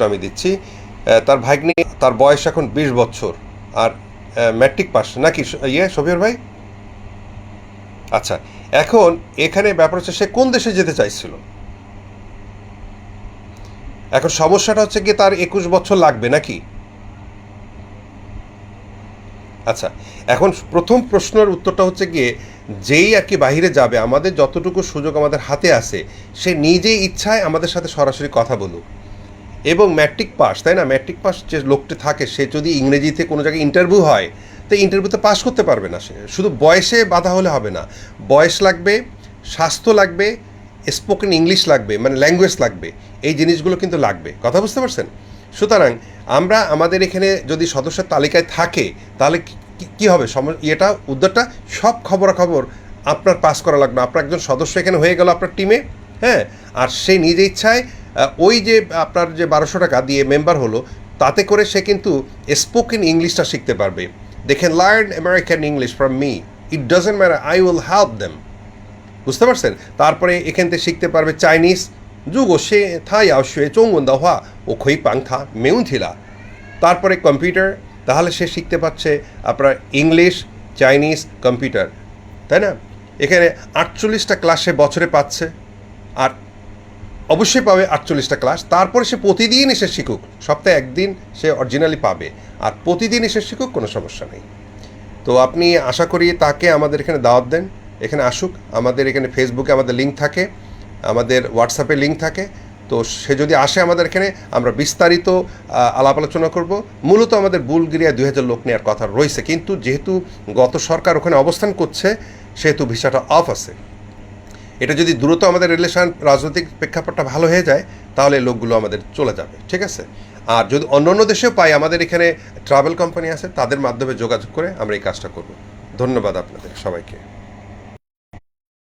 আমি দিচ্ছি। তার ভাগ্নি, তার বয়স এখন 20 বছর, আর ম্যাট্রিক পাস নাকি শফিউর ভাই? আচ্ছা, এখন এখানে ব্যাপার হচ্ছে সে কোন দেশে যেতে চাইছিল। এখন সমস্যাটা হচ্ছে কি তার 21 বছর লাগবে নাকি? আচ্ছা, এখন প্রথম প্রশ্নের উত্তরটা হচ্ছে গিয়ে, যেই আর কি বাহিরে যাবে, আমাদের যতটুকু সুযোগ আমাদের হাতে আছে, সে নিজেই ইচ্ছায় আমাদের সাথে সরাসরি কথা বলুক। এবং ম্যাট্রিক পাস, তাই না? ম্যাট্রিক পাস যে লোকটি থাকে, সে যদি ইংরেজিতে কোনো জায়গায় ইন্টারভিউ হয়, তো ইন্টারভিউতে পাস করতে পারবে না। সে শুধু বয়সে বাধা হলে হবে না, বয়স লাগবে, স্বাস্থ্য লাগবে, স্পোকেন ইংলিশ লাগবে, মানে ল্যাঙ্গুয়েজ লাগবে। এই জিনিসগুলো কিন্তু লাগবে, কথা বুঝতে পারছেন? সুতরাং আমরা আমাদের এখানে যদি সদস্যের তালিকায় থাকে, তাহলে কী হবে ইয়েটা, উদ্যোগটা, সব খবরাখবর আপনার পাস করা লাগবে। আপনার একজন সদস্য এখানে হয়ে গেল আপনার টিমে, হ্যাঁ, আর সে নিজে ইচ্ছায় ওই যে আপনার যে 1200 টাকা দিয়ে মেম্বার হলো, তাতে করে সে কিন্তু স্পোকেন ইংলিশটা শিখতে পারবে। They can learn American English from me, it doesn't matter, I will help them. বুঝতে পারছেন? তারপরে এখান থেকে শিখতে পারবে চাইনিজ, যুগো সে থাই আও শুয়ে চৌঙ্গন দাওয়া ও খই পাং থা মেউন থিলা। তারপরে কম্পিউটার, তাহলে সে শিখতে পাচ্ছে আপনার ইংলিশ, চাইনিজ, কম্পিউটার, তাই না? এখানে 48টা ক্লাস সে বছরে পাচ্ছে, আর অবশ্যই পাবে 48টা ক্লাস। তারপরে সে প্রতিদিন এসে শিখুক, সপ্তাহে একদিন সে অরিজিনালি পাবে, আর প্রতিদিন এসে শিখুক, কোনো সমস্যা নেই। তো আপনি আশা করি তাকে আমাদের এখানে দাওয়াত দেন, এখানে আসুক। আমাদের এখানে ফেসবুকে আমাদের লিঙ্ক থাকে, আমাদের হোয়াটসঅ্যাপে লিঙ্ক থাকে। তো সে যদি আসে আমাদের এখানে, আমরা বিস্তারিত আলাপ আলোচনা করব। মূলত আমাদের বুলগেরিয়া 2000 লোক নেওয়ার কথা রয়েছে, কিন্তু যেহেতু গত সরকার ওখানে অবস্থান করছে, সেহেতু ভিসাটা অফ আছে। এটা যদি দ্রুত আমাদের রিলেশন, রাজনৈতিক প্রেক্ষাপটটা ভালো হয়ে যায়, তাহলে লোকগুলো আমাদের চলে যাবে, ঠিক আছে? আর যদি অন্য অন্য দেশেও পাই, আমাদের এখানে ট্রাভেল কোম্পানি আছে, তাদের মাধ্যমে যোগাযোগ করে আমরা এই কাজটা করব। ধন্যবাদ আপনাদের সবাইকে।